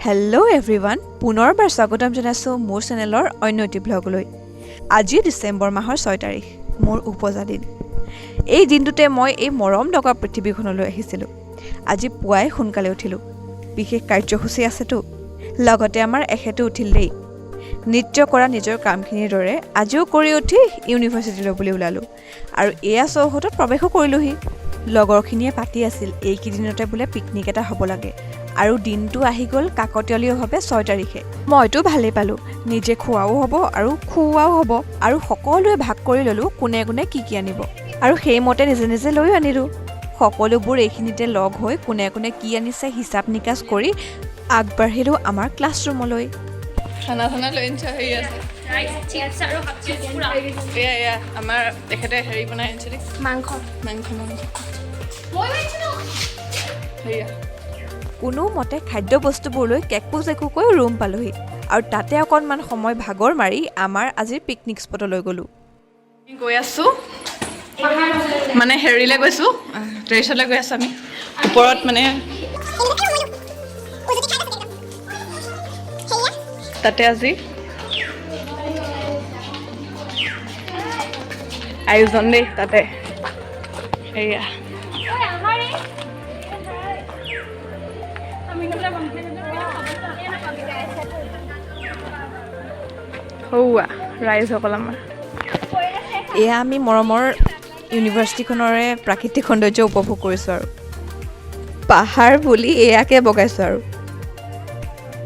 Hello' everyone, পুনৰবাৰ স্বাগতম জনাইছোঁ মোৰ চেনেলৰ অন্য এটি ব্লগলৈ। আজি ডিচেম্বৰ মাহৰ 6 তাৰিখ, মোৰ উপজা দিন। এই দিনটোতে মই এই মৰম লগা পৃথিৱীখনলৈ আহিছিলোঁ। আজি পুৱাই সোনকালে উঠিলোঁ, বিশেষ কাৰ্যসূচী আছেতো। লগতে আমাৰ এখেতো উঠিল দেই। নৃত্য কৰা নিজৰ কামখিনিৰ দৰে আজিও কৰি উঠি ইউনিভাৰ্চিটিলৈ বুলি ওলালোঁ আৰু এয়া চৌহদত প্ৰৱেশো কৰিলোঁহি। লগৰখিনিয়ে পাতি আছিল এইকেইদিনতে বোলে পিকনিক এটা হ'ব লাগে আৰু দিনটো আহি গ'ল কাকতীয়লীয়ভাৱে 6 তাৰিখে। মইতো ভালেই পালোঁ, নিজে খোৱাও হ'ব আৰু খুওৱাও হ'ব আৰু সকলোৱে ভাগ কৰি ল'লোঁ কোনে কোনে কি কি আনিব আৰু সেইমতে নিজে নিজে লৈও আনিলোঁ। সকলোবোৰ এইখিনিতে লগ হৈ কোনে কোনে কি আনিছে হিচাপ নিকাচ কৰি আগবাঢ়িলোঁ আমাৰ ক্লাছৰুমলৈ। খানা লৈ আনিছে হেৰি আছে এয়া আমাৰ তেখেতে হেৰি বনাই আনিছে দেই মাংস হেৰিয়া। কোনোমতে খাদ্যবস্তুবোৰ কেকু চেকুকৈ ৰুম পালোঁহি আৰু তাতে অকণমান সময় ভাগৰ মাৰি আমাৰ আজিৰ পিকনিক স্পটলৈ গ'লোঁ। গৈ আছোঁ মানে হেৰিলৈ গৈছোঁ, টেৰেছলৈ গৈ আছোঁ আমি ওপৰত মানে তাতে আজি আয়োজন দেই তাতে সেয়া হৌৱা ৰাইজসকল আমাৰ। এয়া আমি মৰমৰ ইউনিভাৰ্চিটিখনৰে প্ৰাকৃতিক সৌন্দৰ্য উপভোগ কৰিছোঁ আৰু পাহাৰ বুলি এয়াকে বগাইছোঁ আৰু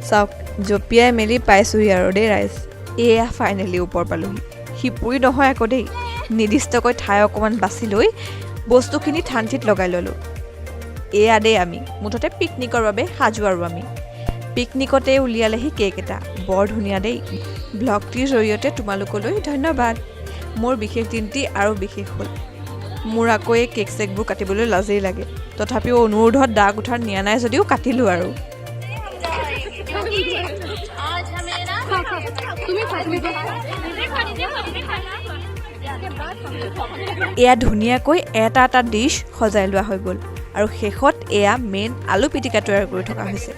চাওক জঁপিয়াই মেলি পাইছোঁহি আৰু দেই ৰাইজ। এয়া ফাইনেলি ওপৰ পালোঁহি। সিপুৰি নহয় আকৌ দেই, নিৰ্দিষ্টকৈ ঠাই অকণমান বাছি লৈ বস্তুখিনি ঠাণ্ঠিত লগাই ল'লোঁ। এয়া দেই আমি মুঠতে পিকনিকৰ বাবে সাজু আৰু আমি পিকনিকতে উলিয়ালেহি কেক এটা, বৰ ধুনীয়া দেই। ব্লগটিৰ জৰিয়তে তোমালোকলৈ ধন্যবাদ। মোৰ বিশেষ দিনটি আৰু বিশেষ হ'ল। মোৰ আকৌ এই কেক চেকবোৰ কাটিবলৈ লাজেই লাগে, তথাপিও অনুৰোধত দাগ উঠাৰ নিয়া নাই যদিও কাটিলোঁ আৰু। এয়া ধুনীয়াকৈ এটা এটা ডিছ সজাই লোৱা হৈ গ'ল আৰু শেষত এয়া মেইন আলু পিটিকা তৈয়াৰ কৰি থকা হৈছে।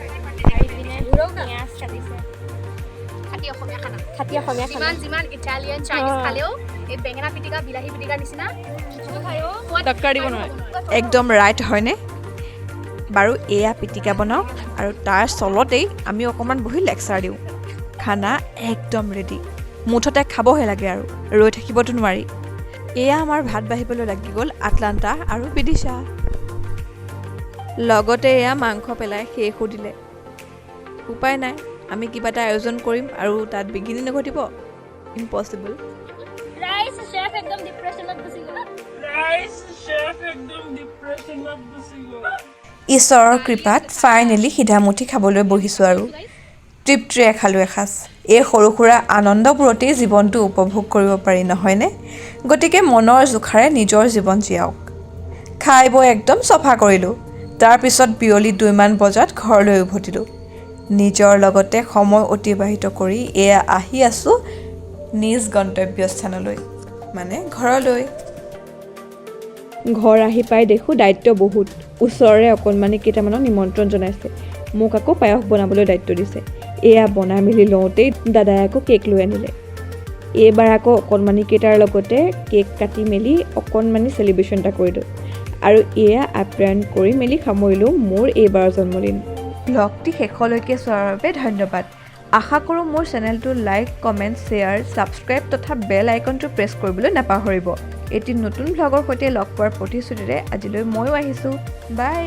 একদম ৰাইট হয়নে বাৰু? এয়া পিটিকা বনাওক আৰু তাৰ চলতেই আমি অকণমান বহি লেকচাৰ দিওঁ। খানা একদম ৰেডি, মুঠতে খাবহে লাগে আৰু ৰৈ থাকিবতো নোৱাৰি। এয়া আমাৰ ভাত বাঢ়িবলৈ লাগি গ'ল আটলাণ্টা আৰু বিদিশা। লগতে এয়া মাংস পেলাই শেষো দিলে। উপায় নাই, আমি কিবা এটা আয়োজন কৰিম আৰু তাত বিঘিনি নঘটিব। ইম্পচিবল। ঈশ্বৰৰ কৃপাত ফাইনেলি সিধামুঠি খাবলৈ বহিছোঁ আৰু তৃপ্তিৰে খালোঁ এসাঁজ। এই সৰু সুৰা আনন্দবোৰতেই জীৱনটো উপভোগ কৰিব পাৰি নহয়নে? গতিকে মনৰ জোখাৰে নিজৰ জীৱন জীয়াওক। খাই বৈ একদম চফা কৰিলোঁ। তাৰপিছত বিয়লি 2মান বজাত ঘৰলৈ উভতিলোঁ। নিজৰ লগতে সময় অতিবাহিত কৰি এয়া আহি আছোঁ নিজ গন্তব্যস্থানলৈ, মানে ঘৰলৈ। ঘৰ আহি পাই দেখোঁ দায়িত্ব বহুত। ওচৰৰে অকণমানি কেইটামানক নিমন্ত্ৰণ জনাইছে। মোক আকৌ পায়স বনাবলৈ দায়িত্ব দিছে। এয়া বনাই মেলি লওঁতেই দাদাই আকৌ কেক লৈ আনিলে। এইবাৰ আকৌ অকণমানি কেইটাৰ লগতে কেক কাটি মেলি অকণমানি চেলিব্ৰেশ্যন এটা কৰিলোঁ আৰু এয়া আপ্যায়ন কৰি মেলি সামৰিলোঁ মোৰ এইবাৰৰ জন্মদিন। ব্লগটি শেষলৈকে চোৱাৰ বাবে ধন্যবাদ। আশা কৰোঁ মোৰ চেনেলটো লাইক, কমেণ্ট, শ্বেয়াৰ, ছাবস্ক্ৰাইব তথা বেল আইকনটো প্ৰেছ কৰিবলৈ নাপাহৰিব। এটি নতুন ব্লগৰ সৈতে লগ পোৱাৰ প্ৰতিশ্ৰুতিৰে আজিলৈ ময়ো আহিছোঁ। বাই।